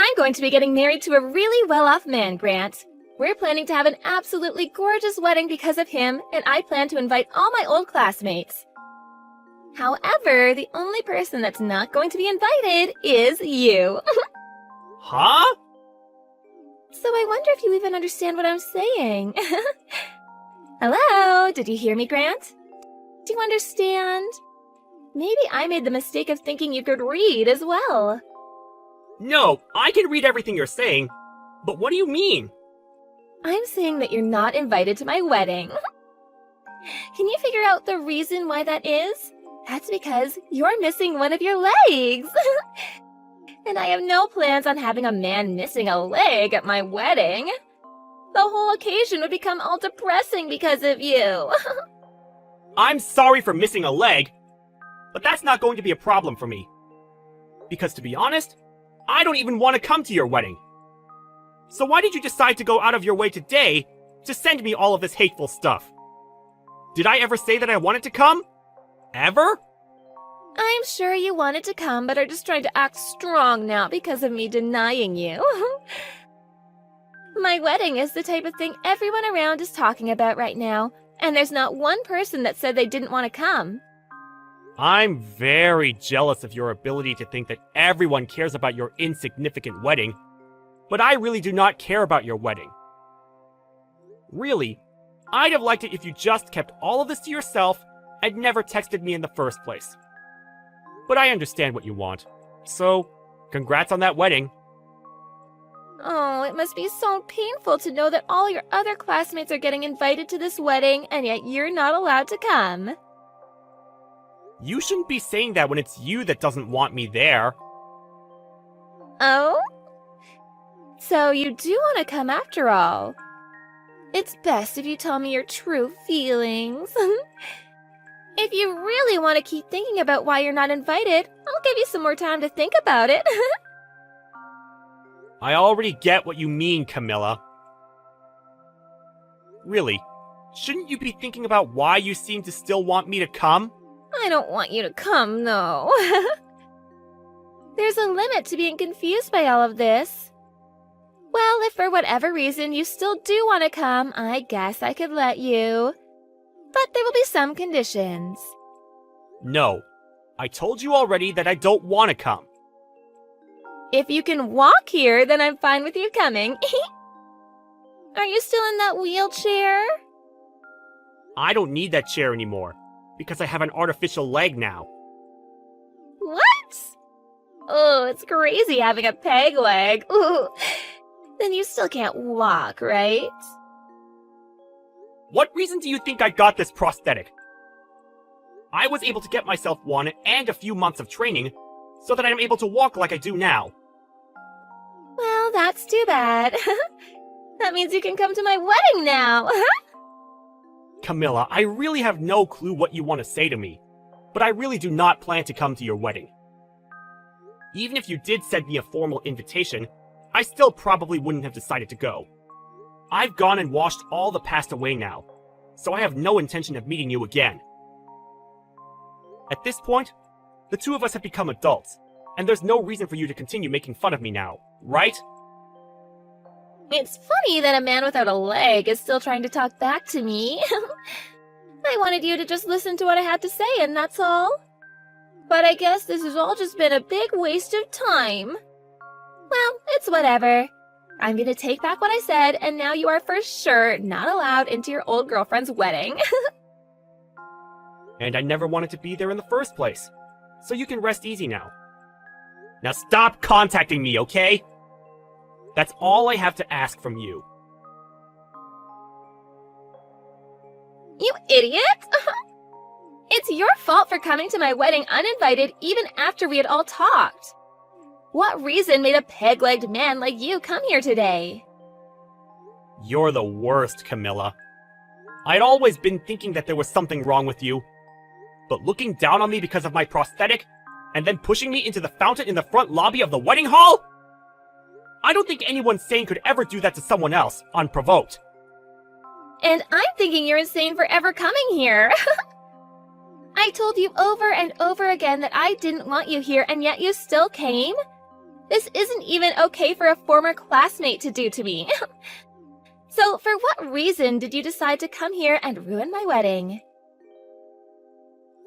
I'm going to be getting married to a really well-off man, Grant. We're planning to have an absolutely gorgeous wedding because of him, and I plan to invite all my old classmates. However, the only person that's not going to be invited is you. Huh? So I wonder if you even understand what I'm saying. Hello? Did you hear me, Grant? Do you understand? Maybe I made the mistake of thinking you could read as well. No, I can read everything you're saying, but what do you mean? I'm saying that you're not invited to my wedding. Can you figure out the reason why that is? That's because you're missing one of your legs. And I have no plans on having a man missing a leg at my wedding. The whole occasion would become all depressing because of you. I'm sorry for missing a leg, but that's not going to be a problem for me. Because to be honest, I don't even want to come to your wedding. So why did you decide to go out of your way today to send me all of this hateful stuff? Did I ever say that I wanted to come? Ever? I'm sure you wanted to come, but are just trying to act strong now because of me denying you. My wedding is the type of thing everyone around is talking about right now, and there's not one person that said they didn't want to come. I'm very jealous of your ability to think that everyone cares about your insignificant wedding, but I really do not care about your wedding. Really, I'd have liked it if you just kept all of this to yourself and never texted me in the first place. But I understand what you want, so congrats on that wedding. Oh, it must be so painful to know that all your other classmates are getting invited to this wedding, and yet you're not allowed to come. You shouldn't be saying that when it's you that doesn't want me there. Oh? So you do want to come after all. It's best if you tell me your true feelings. If you really want to keep thinking about why you're not invited, I'll give you some more time to think about it. I already get what you mean, Camilla. Really, shouldn't you be thinking about why you seem to still want me to come? I don't want you to come, no. There's a limit to being confused by all of this. Well, if for whatever reason you still do want to come, I guess I could let you. But there will be some conditions. No. I told you already that I don't want to come. If you can walk here, then I'm fine with you coming. Are you still in that wheelchair? I don't need that chair anymore, because I have an artificial leg now. What? Oh, it's crazy having a peg leg. Ooh. Then you still can't walk, right? What reason do you think I got this prosthetic? I was able to get myself one and a few months of training so that I'm able to walk like I do now. Well, that's too bad. That means you can come to my wedding now. Camilla, I really have no clue what you want to say to me, but I really do not plan to come to your wedding. Even if you did send me a formal invitation, I still probably wouldn't have decided to go. I've gone and washed all the past away now, so I have no intention of meeting you again. At this point, the two of us have become adults, and there's no reason for you to continue making fun of me now, right? It's funny that a man without a leg is still trying to talk back to me. I wanted you to just listen to what I had to say, and that's all. But I guess this has all just been a big waste of time. Well, it's whatever. I'm gonna take back what I said, and now you are for sure not allowed into your old girlfriend's wedding. And I never wanted to be there in the first place, so you can rest easy now. Now stop contacting me, okay? That's all I have to ask from you. You idiot! It's your fault for coming to my wedding uninvited even after we had all talked. What reason made a peg-legged man like you come here today? You're the worst, Camilla. I'd always been thinking that there was something wrong with you. But looking down on me because of my prosthetic, and then pushing me into the fountain in the front lobby of the wedding hall? I don't think anyone sane could ever do that to someone else, unprovoked. And I'm thinking you're insane for ever coming here. I told you over and over again that I didn't want you here, and yet you still came? This isn't even okay for a former classmate to do to me. So, for what reason did you decide to come here and ruin my wedding?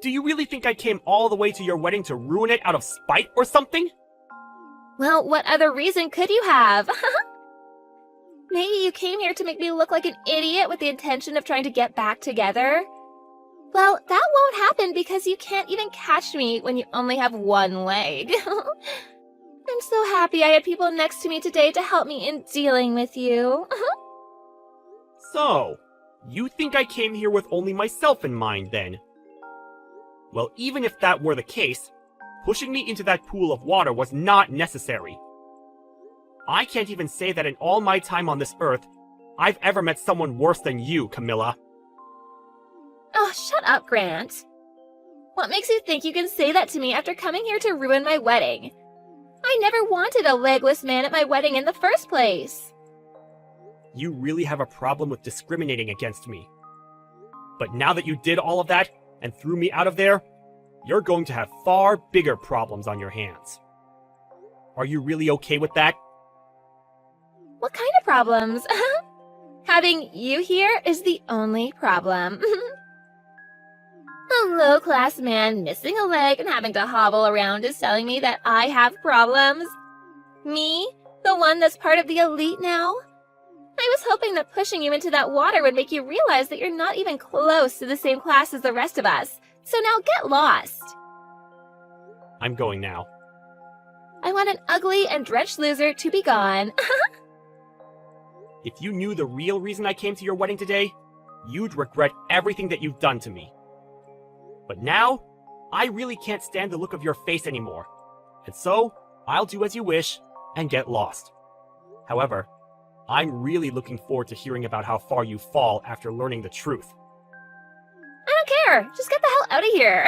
Do you really think I came all the way to your wedding to ruin it out of spite or something? Well, what other reason could you have? Maybe you came here to make me look like an idiot with the intention of trying to get back together? Well, that won't happen because you can't even catch me when you only have one leg. I'm so happy I had people next to me today to help me in dealing with you. So, you think I came here with only myself in mind then? Well, even if that were the case, pushing me into that pool of water was not necessary. I can't even say that in all my time on this earth, I've ever met someone worse than you, Camilla. Oh, shut up, Grant. What makes you think you can say that to me after coming here to ruin my wedding? I never wanted a legless man at my wedding in the first place. You really have a problem with discriminating against me. But now that you did all of that and threw me out of there, you're going to have far bigger problems on your hands. Are you really okay with that? What kind of problems? Having you here is the only problem. A low-class man missing a leg and having to hobble around is telling me that I have problems? Me? The one that's part of the elite now? I was hoping that pushing you into that water would make you realize that you're not even close to the same class as the rest of us. So now get lost. I'm going now. I want an ugly and drenched loser to be gone. If you knew the real reason I came to your wedding today, you'd regret everything that you've done to me. But now, I really can't stand the look of your face anymore. And so, I'll do as you wish and get lost. However, I'm really looking forward to hearing about how far you fall after learning the truth. I don't care. Just get the hell out of here.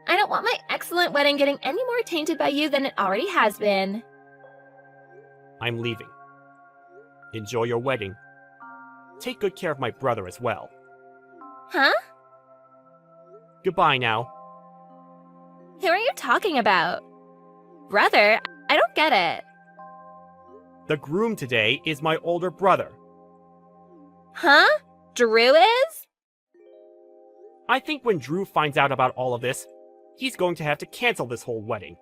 I don't want my excellent wedding getting any more tainted by you than it already has been. I'm leaving. Enjoy your wedding. Take good care of my brother as well. Huh? Goodbye now. Who are you talking about? Brother? I don't get it. The groom today is my older brother. Huh? Drew is? I think when Drew finds out about all of this, he's going to have to cancel this whole wedding.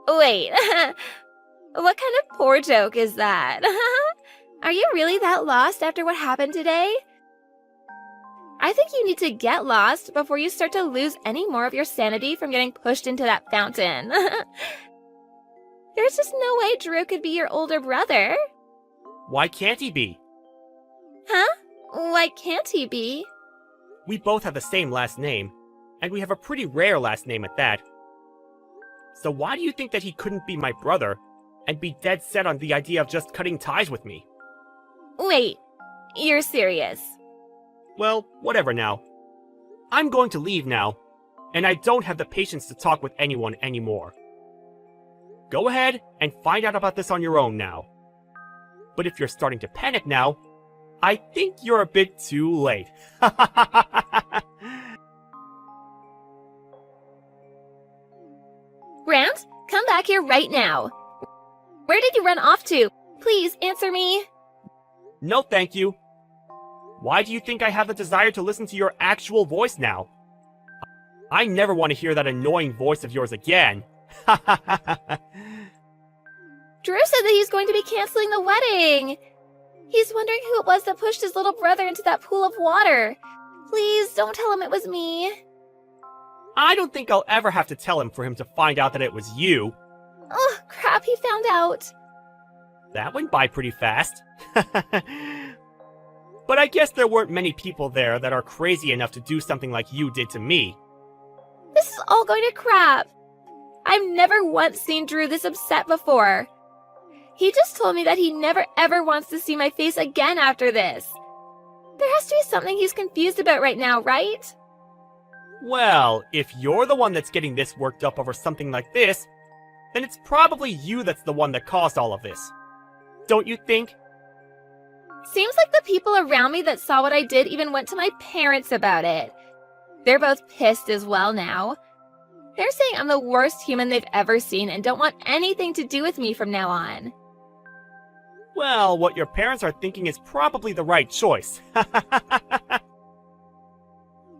Wait. What kind of poor joke is that? Are you really that lost after what happened today? I think you need to get lost before you start to lose any more of your sanity from getting pushed into that fountain. There's just no way Drew could be your older brother. Why can't he be? Huh? Why can't he be? We both have the same last name, and we have a pretty rare last name at that. So why do you think that he couldn't be my brother, and be dead set on the idea of just cutting ties with me? Wait, you're serious? Well, whatever now. I'm going to leave now, and I don't have the patience to talk with anyone anymore. Go ahead and find out about this on your own now. But if you're starting to panic now, I think you're a bit too late. Grant, come back here right now. Where did you run off to? Please answer me. No, thank you. Why do you think I have the desire to listen to your actual voice now? I never want to hear that annoying voice of yours again. Drew said that he's going to be canceling the wedding. He's wondering who it was that pushed his little brother into that pool of water. Please don't tell him it was me. I don't think I'll ever have to tell him for him to find out that it was you. Oh, crap, he found out. That went by pretty fast. But I guess there weren't many people there that are crazy enough to do something like you did to me. This is all going to crap. I've never once seen Drew this upset before. He just told me that he never ever wants to see my face again after this. There has to be something he's confused about right now, right? Well, if you're the one that's getting this worked up over something like this, then it's probably you that's the one that caused all of this. Don't you think? Seems like the people around me that saw what I did even went to my parents about it. They're both pissed as well now. They're saying I'm the worst human they've ever seen and don't want anything to do with me from now on. Well, what your parents are thinking is probably the right choice.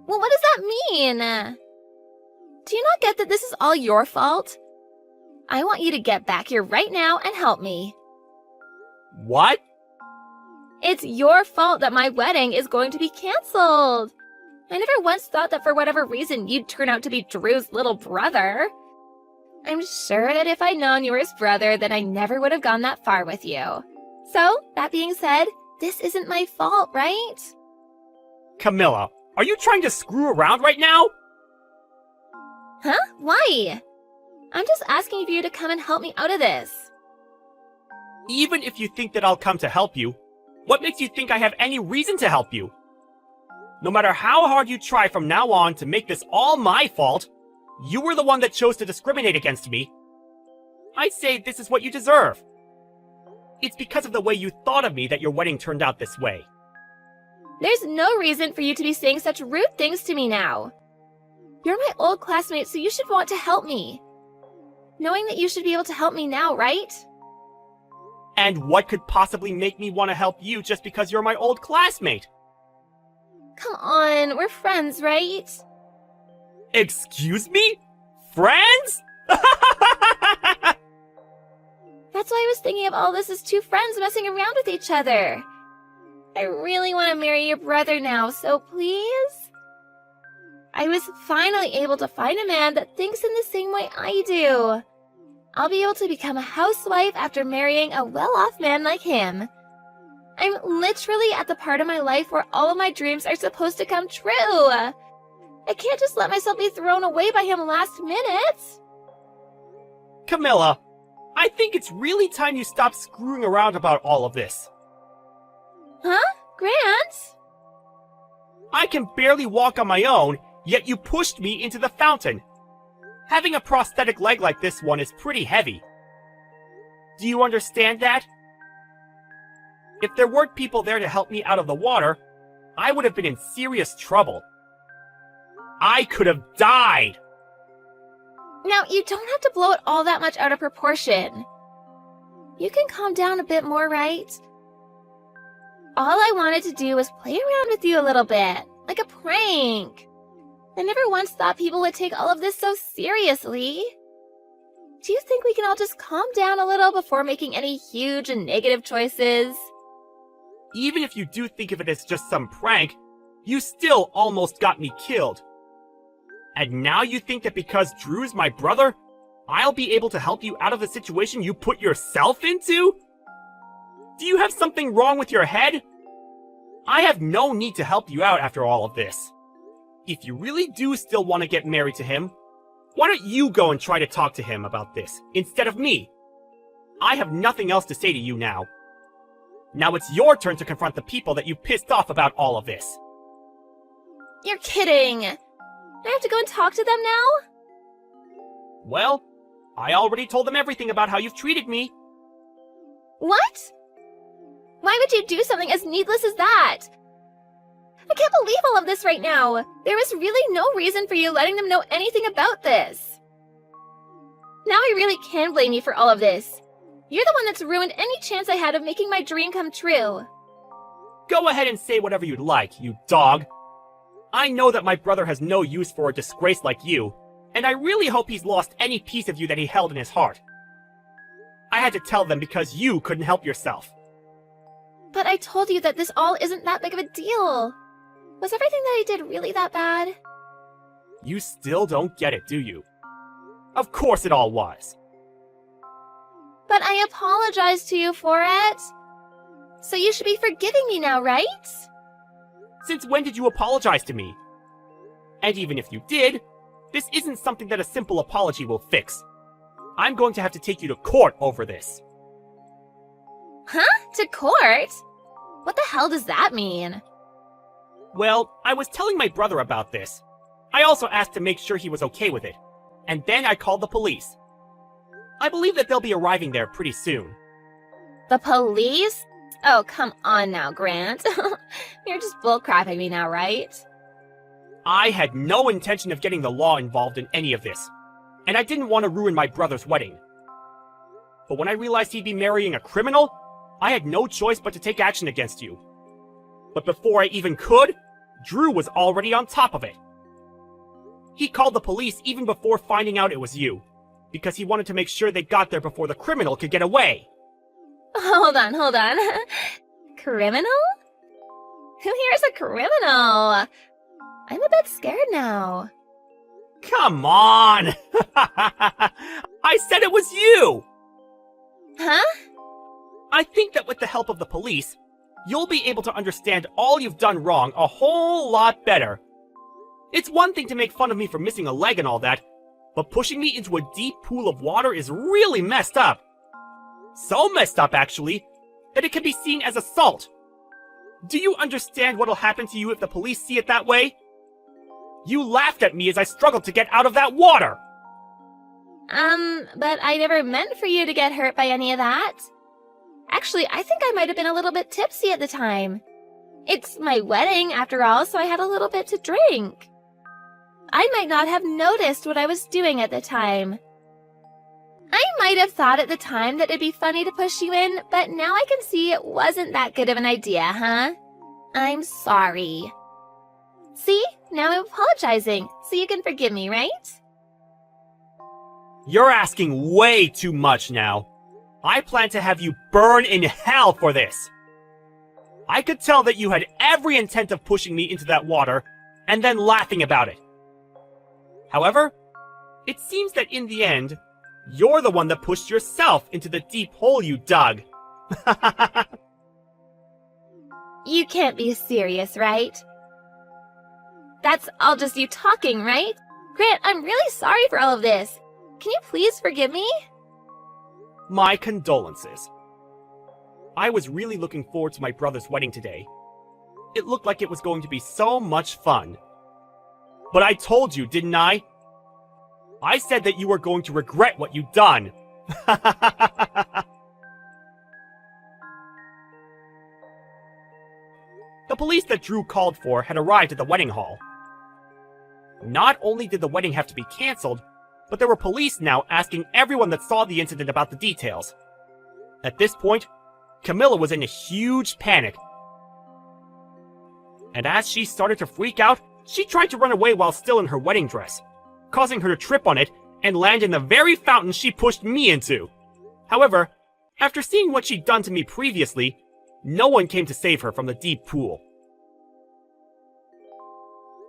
Well, what does that mean? Do you not get that this is all your fault? I want you to get back here right now and help me. What? It's your fault that my wedding is going to be canceled. I never once thought that for whatever reason you'd turn out to be Drew's little brother. I'm sure that if I'd known you were his brother, then I never would have gone that far with you. So, that being said, this isn't my fault, right? Camilla, are you trying to screw around right now? Huh? Why? I'm just asking for you to come and help me out of this. Even if you think that I'll come to help you, what makes you think I have any reason to help you? No matter how hard you try from now on to make this all my fault, you were the one that chose to discriminate against me. I'd say this is what you deserve. It's because of the way you thought of me that your wedding turned out this way. There's no reason for you to be saying such rude things to me now. You're my old classmate, so you should want to help me. Knowing that you should be able to help me now, right? And what could possibly make me want to help you just because you're my old classmate? Come on, we're friends, right? Excuse me? Friends? That's why I was thinking of all this as two friends messing around with each other. I really want to marry your brother now, so please? I was finally able to find a man that thinks in the same way I do. I'll be able to become a housewife after marrying a well-off man like him. I'm literally at the part of my life where all of my dreams are supposed to come true. I can't just let myself be thrown away by him last minute. Camilla, I think it's really time you stop screwing around about all of this. Huh? Grant? I can barely walk on my own, yet you pushed me into the fountain. Having a prosthetic leg like this one is pretty heavy. Do you understand that? If there weren't people there to help me out of the water, I would have been in serious trouble. I could have died! Now, you don't have to blow it all that much out of proportion. You can calm down a bit more, right? All I wanted to do was play around with you a little bit, like a prank. I never once thought people would take all of this so seriously. Do you think we can all just calm down a little before making any huge and negative choices? Even if you do think of it as just some prank, you still almost got me killed. And now you think that because Drew's my brother, I'll be able to help you out of the situation you put yourself into? Do you have something wrong with your head? I have no need to help you out after all of this. If you really do still want to get married to him, why don't you go and try to talk to him about this, instead of me? I have nothing else to say to you now. Now it's your turn to confront the people that you pissed off about all of this. You're kidding! I have to go and talk to them now? Well, I already told them everything about how you've treated me. What? Why would you do something as needless as that? I can't believe all of this right now. There was really no reason for you letting them know anything about this. Now I really can blame you for all of this. You're the one that's ruined any chance I had of making my dream come true. Go ahead and say whatever you'd like, you dog. I know that my brother has no use for a disgrace like you, and I really hope he's lost any piece of you that he held in his heart. I had to tell them because you couldn't help yourself. But I told you that this all isn't that big of a deal. Was everything that I did really that bad? You still don't get it, do you? Of course it all was. But I apologized to you for it. So you should be forgiving me now, right? Since when did you apologize to me? And even if you did, this isn't something that a simple apology will fix. I'm going to have to take you to court over this. Huh? To court? What the hell does that mean? Well, I was telling my brother about this. I also asked to make sure he was okay with it. And then I called the police. I believe that they'll be arriving there pretty soon. The police? Oh, come on now, Grant. You're just bullcrapping me now, right? I had no intention of getting the law involved in any of this. and I didn't want to ruin my brother's wedding. But when I realized he'd be marrying a criminal, I had no choice but to take action against you. But before I even could, Drew was already on top of it. He called the police even before finding out it was you, because he wanted to make sure they got there before the criminal could get away. Hold on. Criminal? Who here is a criminal? I'm a bit scared now. Come on! I said it was you! Huh? I think that with the help of the police, you'll be able to understand all you've done wrong a whole lot better. It's one thing to make fun of me for missing a leg and all that, but pushing me into a deep pool of water is really messed up. So messed up, actually, that it can be seen as assault. Do you understand what'll happen to you if the police see it that way? You laughed at me as I struggled to get out of that water! But I never meant for you to get hurt by any of that. Actually, I think I might have been a little bit tipsy at the time. It's my wedding, after all, so I had a little bit to drink. I might not have noticed what I was doing at the time. I might have thought at the time that it'd be funny to push you in, but now I can see it wasn't that good of an idea, huh? I'm sorry. See? Now I'm apologizing, so you can forgive me, right? You're asking way too much now. I plan to have you burn in hell for this. I could tell that you had every intent of pushing me into that water and then laughing about it. However, it seems that in the end, you're the one that pushed yourself into the deep hole you dug. You can't be serious, right? That's all just you talking, right? Grant, I'm really sorry for all of this. Can you please forgive me? My condolences. I was really looking forward to my brother's wedding today. It looked like it was going to be so much fun. But I told you, didn't I? I said that you were going to regret what you'd done. The police that Drew called for had arrived at the wedding hall. Not only did the wedding have to be cancelled, but there were police now asking everyone that saw the incident about the details. At this point, Camilla was in a huge panic. And as she started to freak out, she tried to run away while still in her wedding dress, causing her to trip on it and land in the very fountain she pushed me into. However, after seeing what she'd done to me previously, no one came to save her from the deep pool.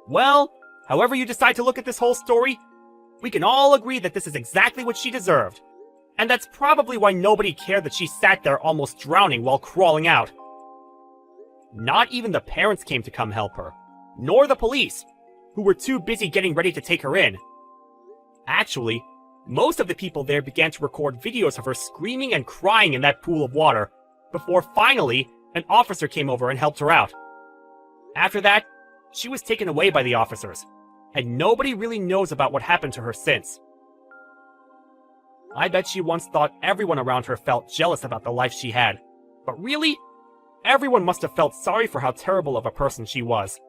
Well, however you decide to look at this whole story, we can all agree that this is exactly what she deserved. And that's probably why nobody cared that she sat there almost drowning while crawling out. Not even the parents came to come help her, nor the police, who were too busy getting ready to take her in. Actually, most of the people there began to record videos of her screaming and crying in that pool of water, before finally an officer came over and helped her out. After that, she was taken away by the officers, and nobody really knows about what happened to her since. I bet she once thought everyone around her felt jealous about the life she had, but really, everyone must have felt sorry for how terrible of a person she was.